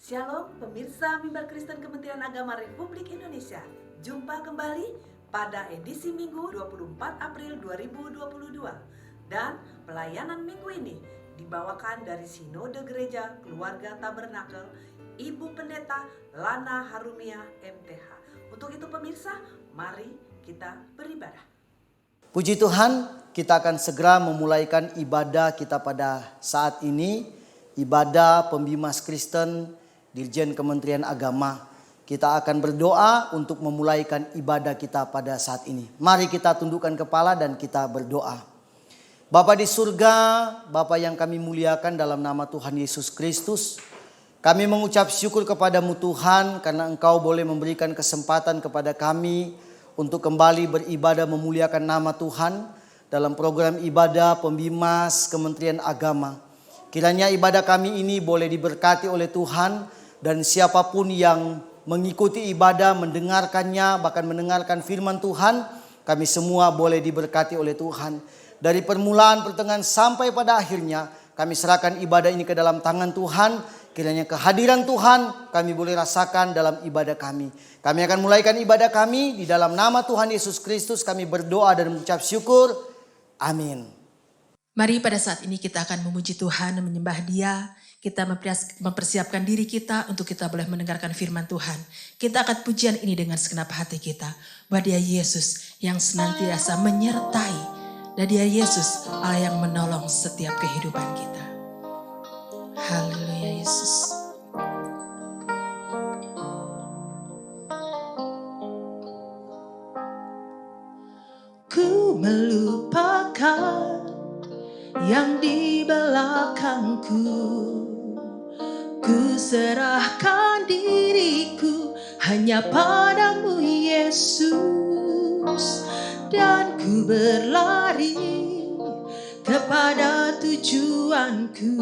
Shalom pemirsa Mimbar Kristen Kementerian Agama Republik Indonesia. Jumpa kembali pada edisi Minggu 24 April 2022. Dan pelayanan minggu ini dibawakan dari Sinode Gereja Keluarga Tabernakel Ibu Pendeta Lana Harumia MTH. Untuk itu pemirsa, mari kita beribadah. Puji Tuhan, kita akan segera memulaikan ibadah kita pada saat ini. Ibadah Pembimas Kristen Dirjen Kementerian Agama. Kita akan berdoa untuk memulaikan ibadah kita pada saat ini. Mari kita tundukkan kepala dan kita berdoa. Bapa di surga, Bapa yang kami muliakan dalam nama Tuhan Yesus Kristus. Kami mengucap syukur kepadamu Tuhan karena Engkau boleh memberikan kesempatan kepada kami untuk kembali beribadah memuliakan nama Tuhan dalam program ibadah Pembimas Kementerian Agama. Kiranya ibadah kami ini boleh diberkati oleh Tuhan. Dan siapapun yang mengikuti ibadah, mendengarkannya, bahkan mendengarkan firman Tuhan, kami semua boleh diberkati oleh Tuhan. Dari permulaan, pertengahan sampai pada akhirnya, kami serahkan ibadah ini ke dalam tangan Tuhan. Kiranya kehadiran Tuhan kami boleh rasakan dalam ibadah kami. Kami akan mulaikan ibadah kami di dalam nama Tuhan Yesus Kristus. Kami berdoa dan mengucap syukur. Amin. Mari pada saat ini kita akan memuji Tuhan dan menyembah Dia. Kita mempersiapkan diri kita untuk kita boleh mendengarkan firman Tuhan. Kita akan pujian ini dengan segenap hati kita. Bahwa Dia Yesus yang senantiasa menyertai. Dan Dia Yesus Allah yang menolong setiap kehidupan kita. Haleluya Yesus. Ku melupakan yang di belakangku, ku serahkan diriku hanya padamu Yesus, dan ku berlari kepada tujuanku.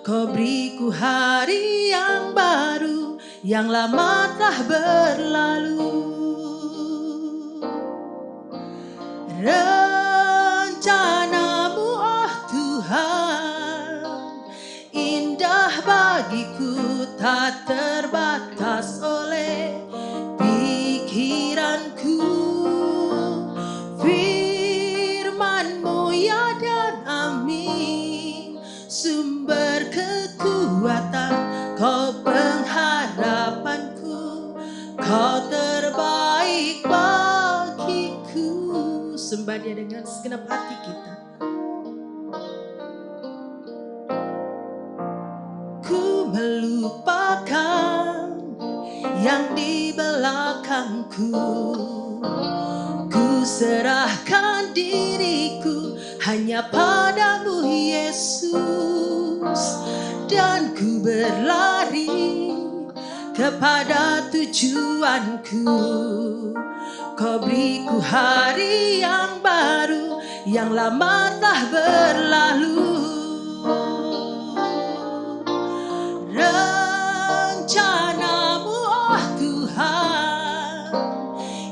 Kau beriku hari yang baru, yang lama telah berlalu. Rencanamu oh Tuhan, indah bagiku, tak terbatas oleh pikiranku. Firman-Mu ya dan amin, sumber kekuatan, Kau pengharapanku, Kau terbaik bagiku. Sembah Dia dengan segenap hati kita. Ku melupakan yang di belakangku, ku serahkan diriku hanya padamu Yesus, dan ku berlari kepada tujuanku. Kau beriku hari yang baru, yang lama telah berlalu. Rencanamu oh Tuhan,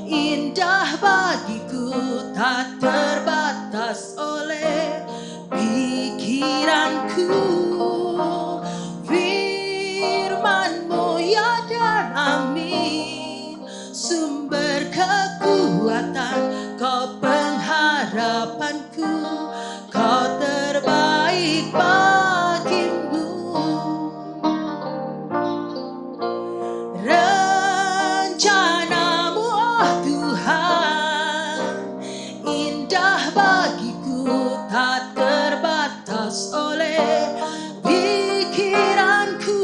indah bagiku, tak terbatas oleh pikiranku. Firman-Mu ya dan amin, sumber kekuatan, Kau pengharapanku, Kau terbaik bagimu. Rencanamu oh Tuhan, indah bagiku, tak terbatas oleh pikiranku.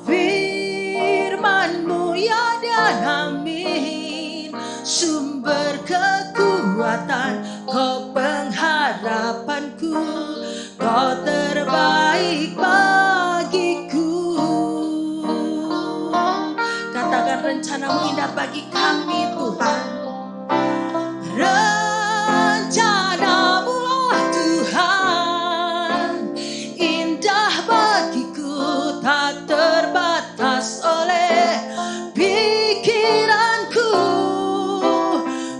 Firman-Mu ya dan amin, sumber kekuatan, Kau pengharapanku, Kau terbaik bagiku. Katakan rencana-Mu indah bagi kami Tuhan. Rencana-Mu oh Tuhan, indah bagiku, tak terbatas oleh pikiranku.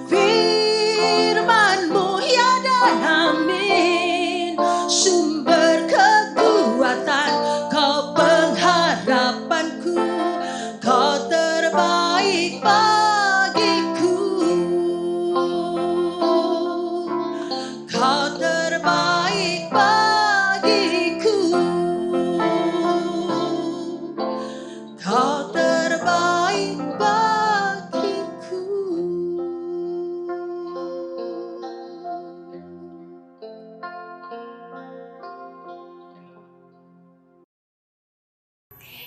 Firman-Mu ya dan amin, sumber kekuatan, Kau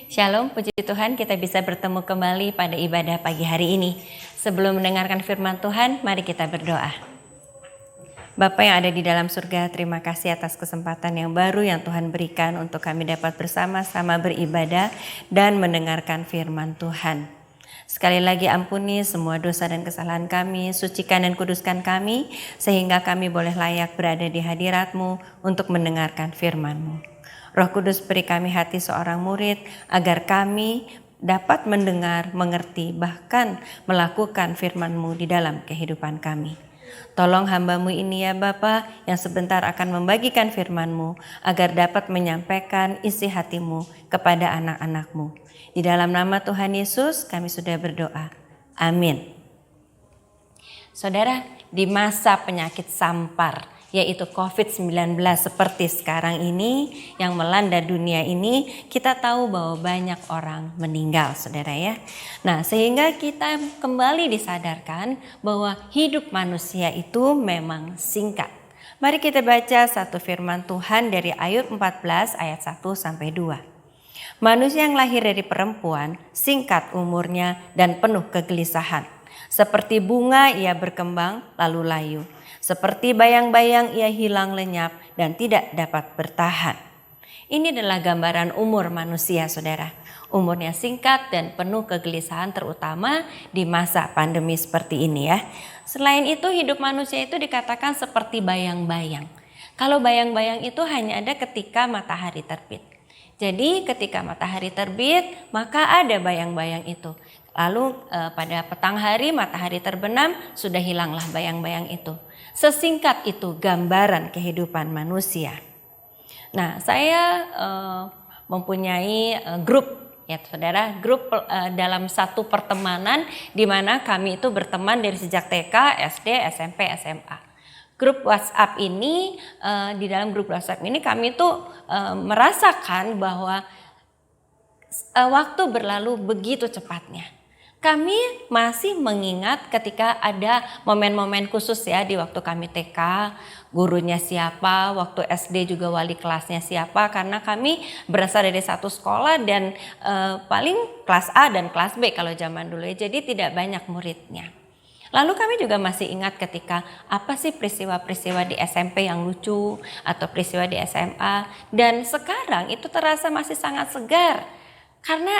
Shalom, puji Tuhan kita bisa bertemu kembali pada ibadah pagi hari ini. Sebelum mendengarkan firman Tuhan, mari kita berdoa. Bapa yang ada di dalam surga, terima kasih atas kesempatan yang baru yang Tuhan berikan untuk kami dapat bersama-sama beribadah dan mendengarkan firman Tuhan. Sekali lagi ampuni semua dosa dan kesalahan kami, sucikan dan kuduskan kami, sehingga kami boleh layak berada di hadirat-Mu untuk mendengarkan firman-Mu. Roh Kudus beri kami hati seorang murid agar kami dapat mendengar, mengerti, bahkan melakukan firman-Mu di dalam kehidupan kami. Tolong hamba-Mu ini ya Bapa yang sebentar akan membagikan firman-Mu agar dapat menyampaikan isi hati-Mu kepada anak-anak-Mu. Di dalam nama Tuhan Yesus kami sudah berdoa. Amin. Saudara, di masa penyakit sampar yaitu COVID-19 seperti sekarang ini yang melanda dunia ini, kita tahu bahwa banyak orang meninggal, saudara ya. Nah, sehingga kita kembali disadarkan bahwa hidup manusia itu memang singkat. Mari kita baca satu firman Tuhan dari Ayub 14 ayat 1 sampai 2. Manusia yang lahir dari perempuan singkat umurnya dan penuh kegelisahan. Seperti bunga ia berkembang lalu layu. Seperti bayang-bayang ia hilang lenyap dan tidak dapat bertahan. Ini adalah gambaran umur manusia, saudara. Umurnya singkat dan penuh kegelisahan terutama di masa pandemi seperti ini ya. Selain itu hidup manusia itu dikatakan seperti bayang-bayang. Kalau bayang-bayang itu hanya ada ketika matahari terbit. Jadi ketika matahari terbit maka ada bayang-bayang itu. Lalu pada petang hari matahari terbenam sudah hilanglah bayang-bayang itu. Sesingkat itu gambaran kehidupan manusia. Nah, saya mempunyai grup ya saudara, grup dalam satu pertemanan di mana kami itu berteman dari sejak TK, SD, SMP, SMA. Grup WhatsApp ini, di dalam grup WhatsApp ini kami itu merasakan bahwa waktu berlalu begitu cepatnya. Kami masih mengingat ketika ada momen-momen khusus ya di waktu kami TK, gurunya siapa, waktu SD juga wali kelasnya siapa, karena kami berasal dari satu sekolah dan paling kelas A dan kelas B kalau zaman dulu ya, jadi tidak banyak muridnya. Lalu kami juga masih ingat ketika apa sih peristiwa-peristiwa di SMP yang lucu atau peristiwa di SMA, dan sekarang itu terasa masih sangat segar. Karena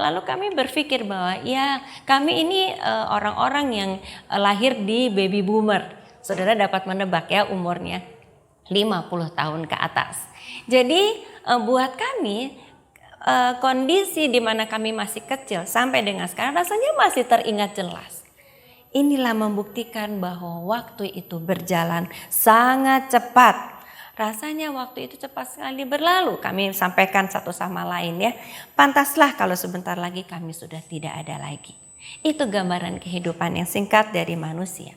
lalu kami berpikir bahwa ya kami ini orang-orang yang lahir di baby boomer. Saudara dapat menebak ya umurnya 50 tahun ke atas. Jadi buat kami kondisi di mana kami masih kecil sampai dengan sekarang rasanya masih teringat jelas. Inilah membuktikan bahwa waktu itu berjalan sangat cepat. Rasanya waktu itu cepat sekali berlalu. Kami sampaikan satu sama lain ya. Pantaslah kalau sebentar lagi kami sudah tidak ada lagi. Itu gambaran kehidupan yang singkat dari manusia.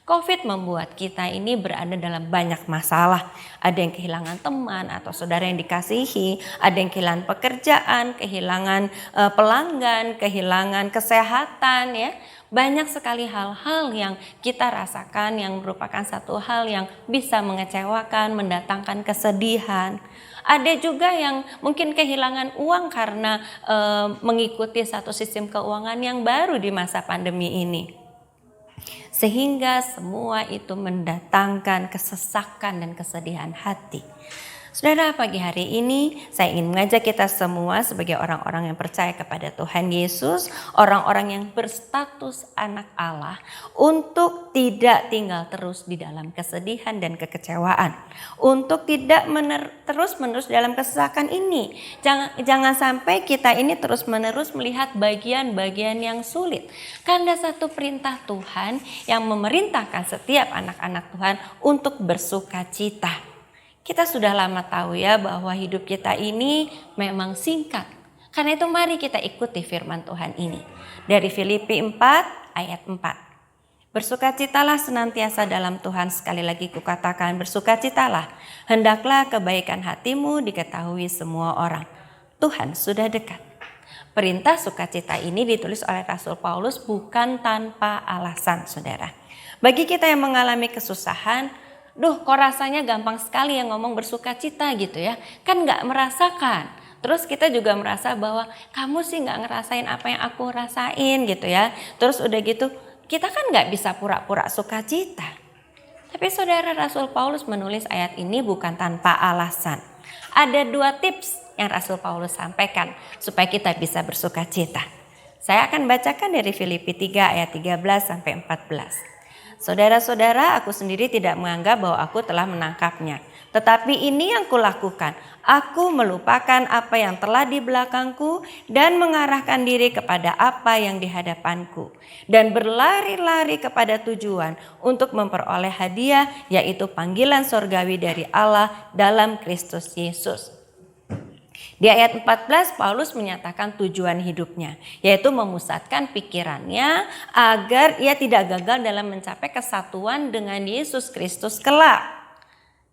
COVID membuat kita ini berada dalam banyak masalah. Ada yang kehilangan teman atau saudara yang dikasihi. Ada yang kehilangan pekerjaan, kehilangan pelanggan, kehilangan kesehatan ya. Banyak sekali hal-hal yang kita rasakan yang merupakan satu hal yang bisa mengecewakan, mendatangkan kesedihan. Ada juga yang mungkin kehilangan uang karena mengikuti satu sistem keuangan yang baru di masa pandemi ini. Sehingga semua itu mendatangkan kesesakan dan kesedihan hati. Saudara, pagi hari ini saya ingin mengajak kita semua sebagai orang-orang yang percaya kepada Tuhan Yesus, orang-orang yang berstatus anak Allah, untuk tidak tinggal terus di dalam kesedihan dan kekecewaan, untuk tidak terus-menerus dalam kesesakan ini. Jangan sampai kita ini terus-menerus melihat bagian-bagian yang sulit. Karena satu perintah Tuhan yang memerintahkan setiap anak-anak Tuhan untuk bersuka cita. Kita sudah lama tahu ya bahwa hidup kita ini memang singkat. Karena itu mari kita ikuti firman Tuhan ini. Dari Filipi 4 ayat 4. Bersukacitalah senantiasa dalam Tuhan, sekali lagi kukatakan bersukacitalah. Hendaklah kebaikan hatimu diketahui semua orang. Tuhan sudah dekat. Perintah sukacita ini ditulis oleh Rasul Paulus bukan tanpa alasan, saudara. Bagi kita yang mengalami kesusahan, kok rasanya gampang sekali yang ngomong bersukacita gitu ya. Kan gak merasakan. Terus kita juga merasa bahwa kamu sih nggak ngerasain apa yang aku rasain gitu ya. Terus udah gitu kita kan nggak bisa pura-pura sukacita. Tapi saudara, Rasul Paulus menulis ayat ini bukan tanpa alasan. Ada 2 tips yang Rasul Paulus sampaikan supaya kita bisa bersukacita. Saya akan bacakan dari Filipi 3 ayat 13 sampai 14. Saudara-saudara, aku sendiri tidak menganggap bahwa aku telah menangkapnya. Tetapi ini yang kulakukan. Aku melupakan apa yang telah di belakangku dan mengarahkan diri kepada apa yang di hadapanku. Dan berlari-lari kepada tujuan untuk memperoleh hadiah, yaitu panggilan sorgawi dari Allah dalam Kristus Yesus. Di ayat 14 Paulus menyatakan tujuan hidupnya, yaitu memusatkan pikirannya agar ia tidak gagal dalam mencapai kesatuan dengan Yesus Kristus kelak.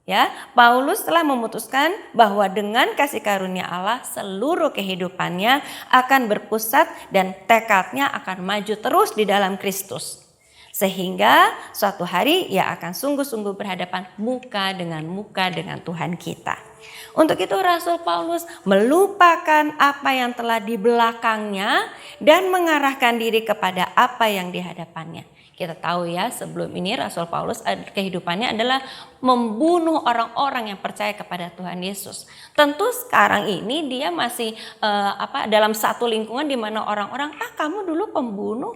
Ya, Paulus telah memutuskan bahwa dengan kasih karunia Allah seluruh kehidupannya akan berpusat dan tekadnya akan maju terus di dalam Kristus. Sehingga suatu hari ia akan sungguh-sungguh berhadapan muka dengan Tuhan kita. Untuk itu Rasul Paulus melupakan apa yang telah di belakangnya dan mengarahkan diri kepada apa yang di hadapannya. Kita tahu ya, sebelum ini Rasul Paulus kehidupannya adalah membunuh orang-orang yang percaya kepada Tuhan Yesus. Tentu sekarang ini dia masih dalam satu lingkungan di mana orang-orang, kamu dulu pembunuh.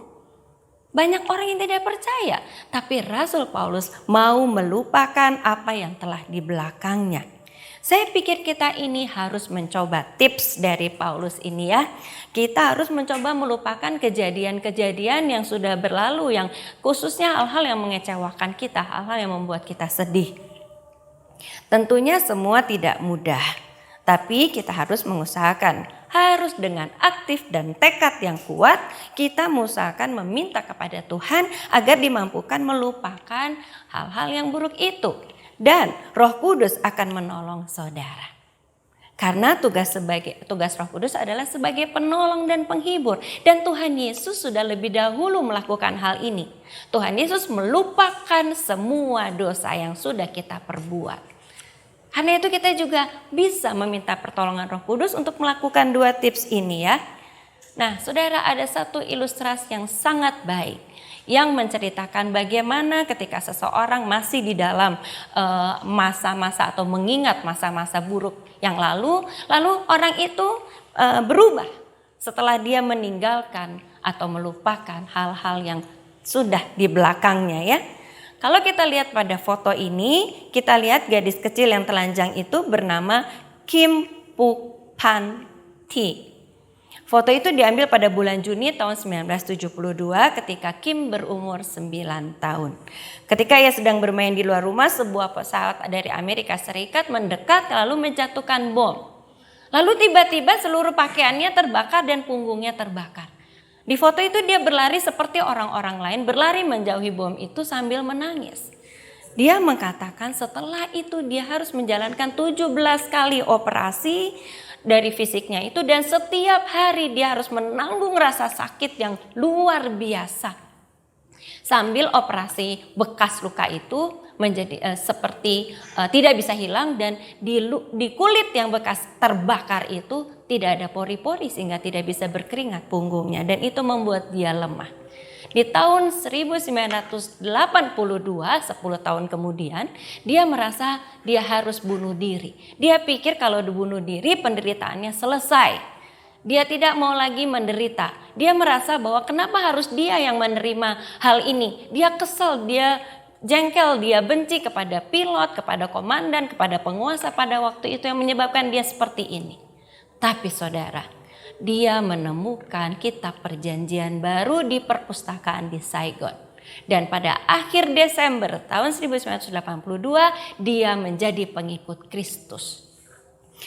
Banyak orang yang tidak percaya, tapi Rasul Paulus mau melupakan apa yang telah di belakangnya. Saya pikir kita ini harus mencoba tips dari Paulus ini ya. Kita harus mencoba melupakan kejadian-kejadian yang sudah berlalu, yang khususnya hal-hal yang mengecewakan kita, hal-hal yang membuat kita sedih. Tentunya semua tidak mudah, tapi kita harus mengusahakan. Harus dengan aktif dan tekad yang kuat, kita mengusahakan meminta kepada Tuhan agar dimampukan melupakan hal-hal yang buruk itu. Dan Roh Kudus akan menolong saudara. Karena tugas Roh Kudus adalah sebagai penolong dan penghibur. Dan Tuhan Yesus sudah lebih dahulu melakukan hal ini. Tuhan Yesus melupakan semua dosa yang sudah kita perbuat. Karena itu kita juga bisa meminta pertolongan Roh Kudus untuk melakukan 2 tips ini ya. Nah, saudara, ada satu ilustrasi yang sangat baik yang menceritakan bagaimana ketika seseorang masih di dalam masa-masa atau mengingat masa-masa buruk yang lalu orang itu berubah setelah dia meninggalkan atau melupakan hal-hal yang sudah di belakangnya ya. Kalau kita lihat pada foto ini, kita lihat gadis kecil yang telanjang itu bernama Kim Puk Pan Thi. Foto itu diambil pada bulan Juni tahun 1972 ketika Kim berumur 9 tahun. Ketika ia sedang bermain di luar rumah, sebuah pesawat dari Amerika Serikat mendekat lalu menjatuhkan bom. Lalu tiba-tiba seluruh pakaiannya terbakar dan punggungnya terbakar. Di foto itu dia berlari seperti orang-orang lain, berlari menjauhi bom itu sambil menangis. Dia mengatakan setelah itu dia harus menjalankan 17 kali operasi dari fisiknya itu, dan setiap hari dia harus menanggung rasa sakit yang luar biasa. Sambil operasi, bekas luka itu menjadi seperti tidak bisa hilang, dan di kulit yang bekas terbakar itu tidak ada pori-pori sehingga tidak bisa berkeringat punggungnya, dan itu membuat dia lemah. Di tahun 1982, 10 tahun kemudian, dia merasa dia harus bunuh diri. Dia pikir kalau dibunuh diri penderitaannya selesai. Dia tidak mau lagi menderita. Dia merasa bahwa kenapa harus dia yang menerima hal ini. Dia kesel, dia jengkel, dia benci kepada pilot, kepada komandan, kepada penguasa pada waktu itu yang menyebabkan dia seperti ini. Tapi saudara, dia menemukan kitab perjanjian baru di perpustakaan di Saigon. Dan pada akhir Desember tahun 1982 dia menjadi pengikut Kristus.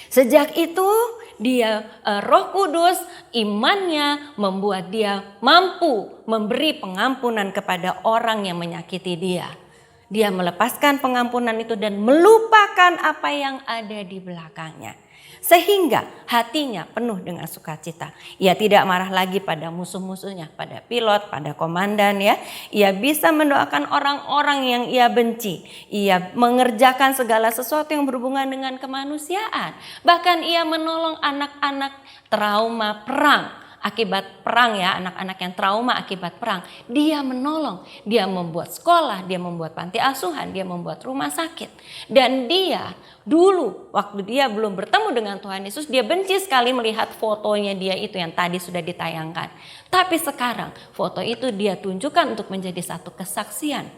Sejak itu dia Roh Kudus, imannya membuat dia mampu memberi pengampunan kepada orang yang menyakiti dia. Dia melepaskan pengampunan itu dan melupakan apa yang ada di belakangnya. Sehingga hatinya penuh dengan sukacita. Ia tidak marah lagi pada musuh-musuhnya, pada pilot, pada komandan ya. Ia bisa mendoakan orang-orang yang ia benci. Ia mengerjakan segala sesuatu yang berhubungan dengan kemanusiaan. Bahkan ia menolong anak-anak trauma perang. Akibat perang ya, anak-anak yang trauma akibat perang. Dia menolong, dia membuat sekolah, dia membuat panti asuhan, dia membuat rumah sakit. Dan dia dulu waktu dia belum bertemu dengan Tuhan Yesus, dia benci sekali melihat fotonya dia itu yang tadi sudah ditayangkan. Tapi sekarang foto itu dia tunjukkan untuk menjadi satu kesaksian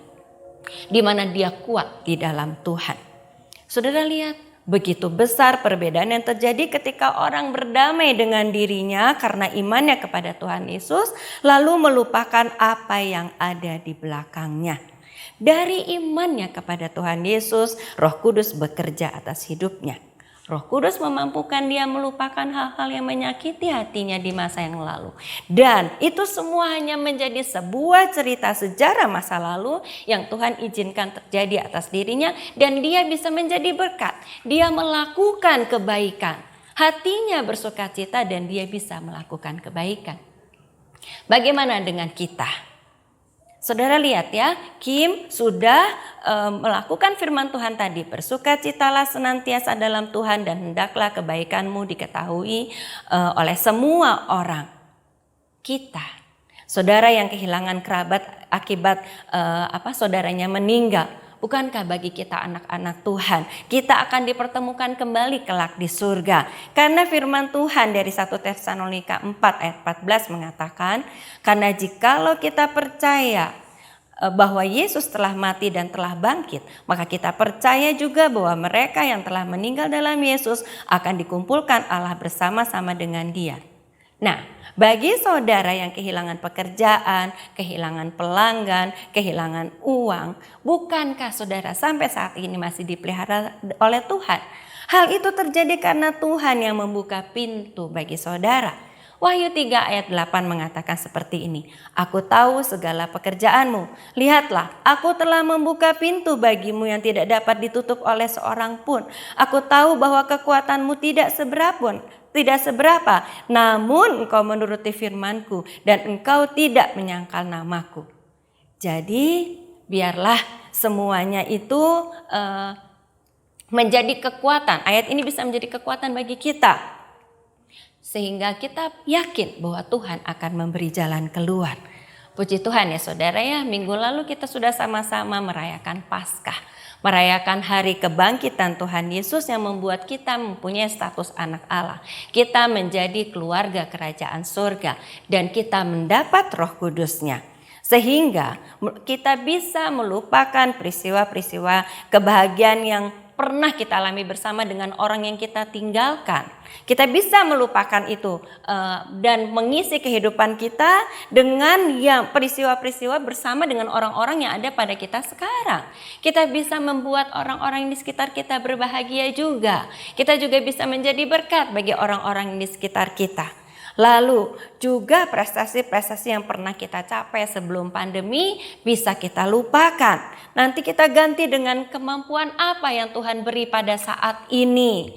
di mana dia kuat di dalam Tuhan. Saudara lihat, begitu besar perbedaan yang terjadi ketika orang berdamai dengan dirinya karena imannya kepada Tuhan Yesus, lalu melupakan apa yang ada di belakangnya. Dari imannya kepada Tuhan Yesus, Roh Kudus bekerja atas hidupnya. Roh Kudus memampukan dia melupakan hal-hal yang menyakiti hatinya di masa yang lalu. Dan itu semua hanya menjadi sebuah cerita sejarah masa lalu yang Tuhan izinkan terjadi atas dirinya. Dan dia bisa menjadi berkat. Dia melakukan kebaikan. Hatinya bersukacita dan dia bisa melakukan kebaikan. Bagaimana dengan kita? Saudara lihat ya, Kim sudah melakukan firman Tuhan tadi. Bersukacitalah senantiasa dalam Tuhan dan hendaklah kebaikanmu diketahui oleh semua orang. Kita, saudara yang kehilangan kerabat akibat saudaranya meninggal. Bukankah bagi kita anak-anak Tuhan, kita akan dipertemukan kembali kelak di surga. Karena firman Tuhan dari 1 Tesalonika 4 ayat 14 mengatakan, karena jikalau kita percaya bahwa Yesus telah mati dan telah bangkit, maka kita percaya juga bahwa mereka yang telah meninggal dalam Yesus akan dikumpulkan Allah bersama-sama dengan Dia. Nah, bagi saudara yang kehilangan pekerjaan, kehilangan pelanggan, kehilangan uang, bukankah saudara sampai saat ini masih dipelihara oleh Tuhan? Hal itu terjadi karena Tuhan yang membuka pintu bagi saudara. Wahyu 3 ayat 8 mengatakan seperti ini. Aku tahu segala pekerjaanmu. Lihatlah, aku telah membuka pintu bagimu yang tidak dapat ditutup oleh seorang pun. Aku tahu bahwa kekuatanmu tidak seberapa, namun engkau menuruti firmanku dan engkau tidak menyangkal namaku. Jadi biarlah semuanya itu menjadi kekuatan. Ayat ini bisa menjadi kekuatan bagi kita. Sehingga kita yakin bahwa Tuhan akan memberi jalan keluar. Puji Tuhan ya saudara ya, minggu lalu kita sudah sama-sama merayakan Paskah. Merayakan hari kebangkitan Tuhan Yesus yang membuat kita mempunyai status anak Allah. Kita menjadi keluarga kerajaan surga dan kita mendapat Roh Kudusnya. Sehingga kita bisa melupakan peristiwa-peristiwa kebahagiaan yang pernah kita alami bersama dengan orang yang kita tinggalkan. Kita bisa melupakan itu dan mengisi kehidupan kita dengan yang peristiwa-peristiwa bersama dengan orang-orang yang ada pada kita sekarang. Kita bisa membuat orang-orang di sekitar kita berbahagia juga. Kita juga bisa menjadi berkat bagi orang-orang di sekitar kita. Lalu juga prestasi-prestasi yang pernah kita capai sebelum pandemi bisa kita lupakan. Nanti kita ganti dengan kemampuan apa yang Tuhan beri pada saat ini.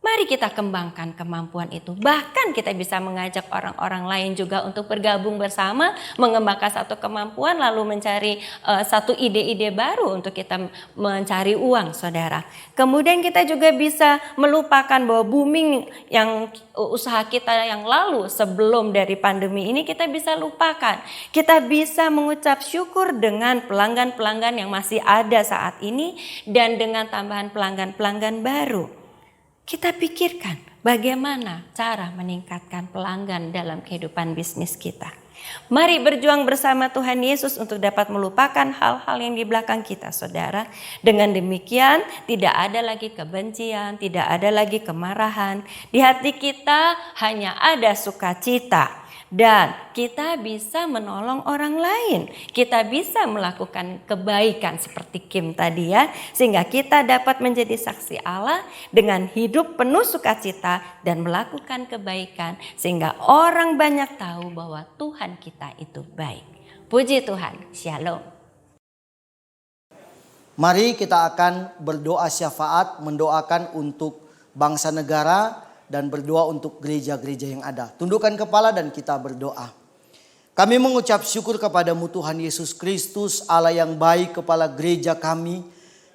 Mari kita kembangkan kemampuan itu. Bahkan kita bisa mengajak orang-orang lain juga untuk bergabung bersama, mengembangkan satu kemampuan lalu mencari satu ide-ide baru untuk kita mencari uang, saudara. Kemudian kita juga bisa melupakan bahwa booming yang usaha kita yang lalu sebelum dari pandemi ini kita bisa lupakan. Kita bisa mengucap syukur dengan pelanggan-pelanggan yang masih ada saat ini dan dengan tambahan pelanggan-pelanggan baru. Kita pikirkan bagaimana cara meningkatkan pelanggan dalam kehidupan bisnis kita. Mari berjuang bersama Tuhan Yesus untuk dapat melupakan hal-hal yang di belakang kita, saudara. Dengan demikian tidak ada lagi kebencian, tidak ada lagi kemarahan. Di hati kita hanya ada sukacita. Dan kita bisa menolong orang lain. Kita bisa melakukan kebaikan seperti Kim tadi ya. Sehingga kita dapat menjadi saksi Allah dengan hidup penuh sukacita dan melakukan kebaikan. Sehingga orang banyak tahu bahwa Tuhan kita itu baik. Puji Tuhan. Shalom. Mari kita akan berdoa syafaat, mendoakan untuk bangsa negara, dan berdoa untuk gereja-gereja yang ada. Tundukkan kepala dan kita berdoa. Kami mengucap syukur kepadamu Tuhan Yesus Kristus, Allah yang baik, kepala gereja kami.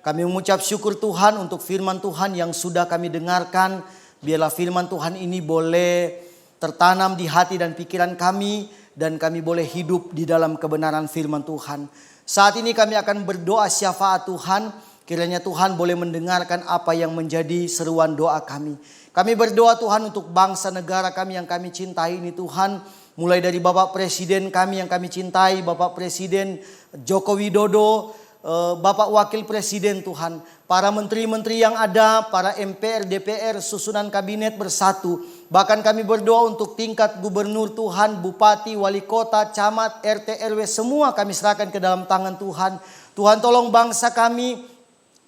Kami mengucap syukur Tuhan untuk firman Tuhan yang sudah kami dengarkan. Biarlah firman Tuhan ini boleh tertanam di hati dan pikiran kami, dan kami boleh hidup di dalam kebenaran firman Tuhan. Saat ini kami akan berdoa syafaat Tuhan. Kiranya Tuhan boleh mendengarkan apa yang menjadi seruan doa kami. Kami berdoa Tuhan untuk bangsa negara kami yang kami cintai ini Tuhan. Mulai dari Bapak Presiden kami yang kami cintai, Bapak Presiden Joko Widodo, Bapak Wakil Presiden Tuhan. Para menteri-menteri yang ada, para MPR, DPR, susunan kabinet bersatu. Bahkan kami berdoa untuk tingkat gubernur Tuhan, bupati, wali kota, camat, RT, RW, semua kami serahkan ke dalam tangan Tuhan. Tuhan tolong bangsa kami.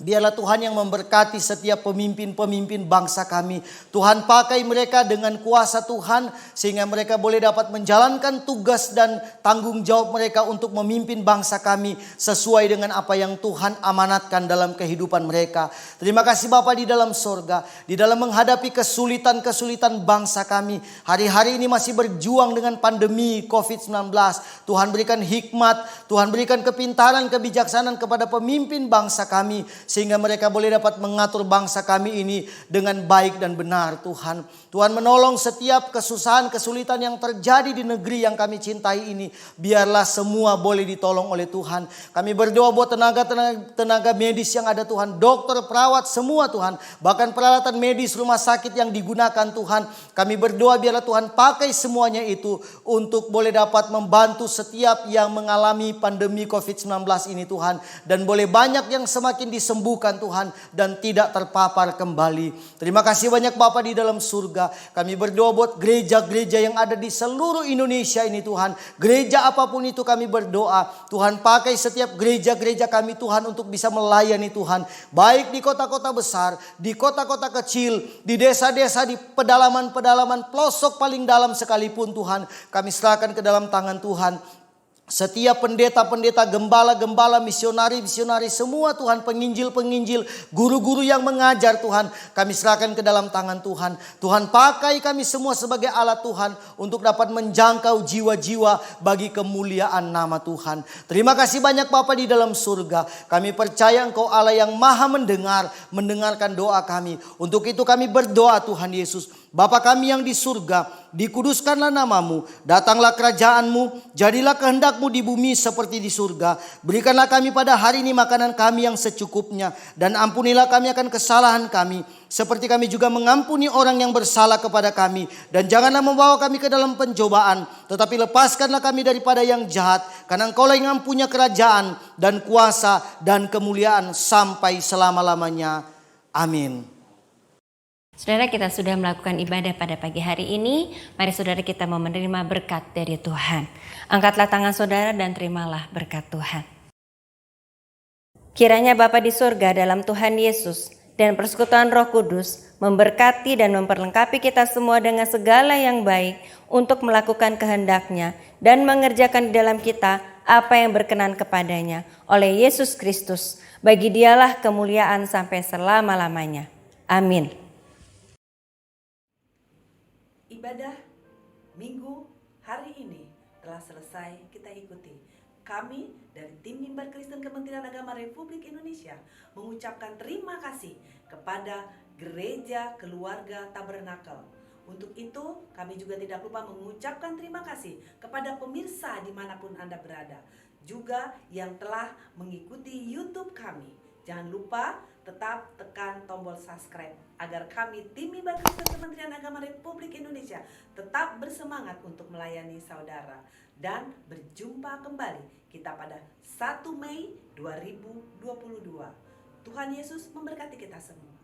Biarlah Tuhan yang memberkati setiap pemimpin-pemimpin bangsa kami. Tuhan pakai mereka dengan kuasa Tuhan, sehingga mereka boleh dapat menjalankan tugas dan tanggung jawab mereka untuk memimpin bangsa kami sesuai dengan apa yang Tuhan amanatkan dalam kehidupan mereka. Terima kasih Bapa di dalam sorga, di dalam menghadapi kesulitan-kesulitan bangsa kami. Hari-hari ini masih berjuang dengan pandemi COVID-19. Tuhan berikan hikmat, Tuhan berikan kepintaran, kebijaksanaan kepada pemimpin bangsa kami, sehingga mereka boleh dapat mengatur bangsa kami ini dengan baik dan benar Tuhan. Tuhan menolong setiap kesusahan, kesulitan yang terjadi di negeri yang kami cintai ini. Biarlah semua boleh ditolong oleh Tuhan. Kami berdoa buat tenaga medis yang ada Tuhan. Dokter, perawat, semua Tuhan. Bahkan peralatan medis rumah sakit yang digunakan Tuhan. Kami berdoa biarlah Tuhan pakai semuanya itu untuk boleh dapat membantu setiap yang mengalami pandemi COVID-19 ini Tuhan. Dan boleh banyak yang semakin disembuhkan Tuhan dan tidak terpapar kembali. Terima kasih banyak Bapa di dalam surga. Kami berdoa buat gereja-gereja yang ada di seluruh Indonesia ini Tuhan. Gereja apapun itu kami berdoa. Tuhan pakai setiap gereja-gereja kami Tuhan untuk bisa melayani Tuhan. Baik di kota-kota besar, di kota-kota kecil, di desa-desa, di pedalaman-pedalaman, pelosok paling dalam sekalipun Tuhan. Kami serahkan ke dalam tangan Tuhan. Setiap pendeta-pendeta, gembala-gembala, misionari-misionari, semua Tuhan, penginjil-penginjil, guru-guru yang mengajar Tuhan, kami serahkan ke dalam tangan Tuhan. Tuhan pakai kami semua sebagai alat Tuhan untuk dapat menjangkau jiwa-jiwa bagi kemuliaan nama Tuhan. Terima kasih banyak Bapa di dalam surga. Kami percaya Engkau Allah yang maha mendengarkan doa kami. Untuk itu kami berdoa Tuhan Yesus. Bapa kami yang di surga, dikuduskanlah namamu, datanglah kerajaanmu, jadilah kehendakmu di bumi seperti di surga. Berikanlah kami pada hari ini makanan kami yang secukupnya, dan ampunilah kami akan kesalahan kami, seperti kami juga mengampuni orang yang bersalah kepada kami. Dan janganlah membawa kami ke dalam pencobaan, tetapi lepaskanlah kami daripada yang jahat, karena Engkaulah yang punya kerajaan dan kuasa dan kemuliaan sampai selama-lamanya. Amin. Saudara, kita sudah melakukan ibadah pada pagi hari ini. Mari saudara kita mau menerima berkat dari Tuhan. Angkatlah tangan saudara dan terimalah berkat Tuhan. Kiranya Bapa di surga dalam Tuhan Yesus dan persekutuan Roh Kudus memberkati dan memperlengkapi kita semua dengan segala yang baik untuk melakukan kehendak-Nya dan mengerjakan di dalam kita apa yang berkenan kepadanya oleh Yesus Kristus. Bagi Dialah kemuliaan sampai selama-lamanya. Amin. Ibadah minggu hari ini telah selesai kita ikuti. Kami dari tim Mimbar Kristen Kementerian Agama Republik Indonesia mengucapkan terima kasih kepada Gereja Keluarga Tabernakel. Untuk itu kami juga tidak lupa mengucapkan terima kasih kepada pemirsa dimanapun Anda berada, juga yang telah mengikuti YouTube kami. Jangan lupa tetap tekan tombol subscribe agar kami tim Mimbar Kristen Kementerian Agama Republik Indonesia tetap bersemangat untuk melayani saudara. Dan berjumpa kembali kita pada 1 Mei 2022. Tuhan Yesus memberkati kita semua.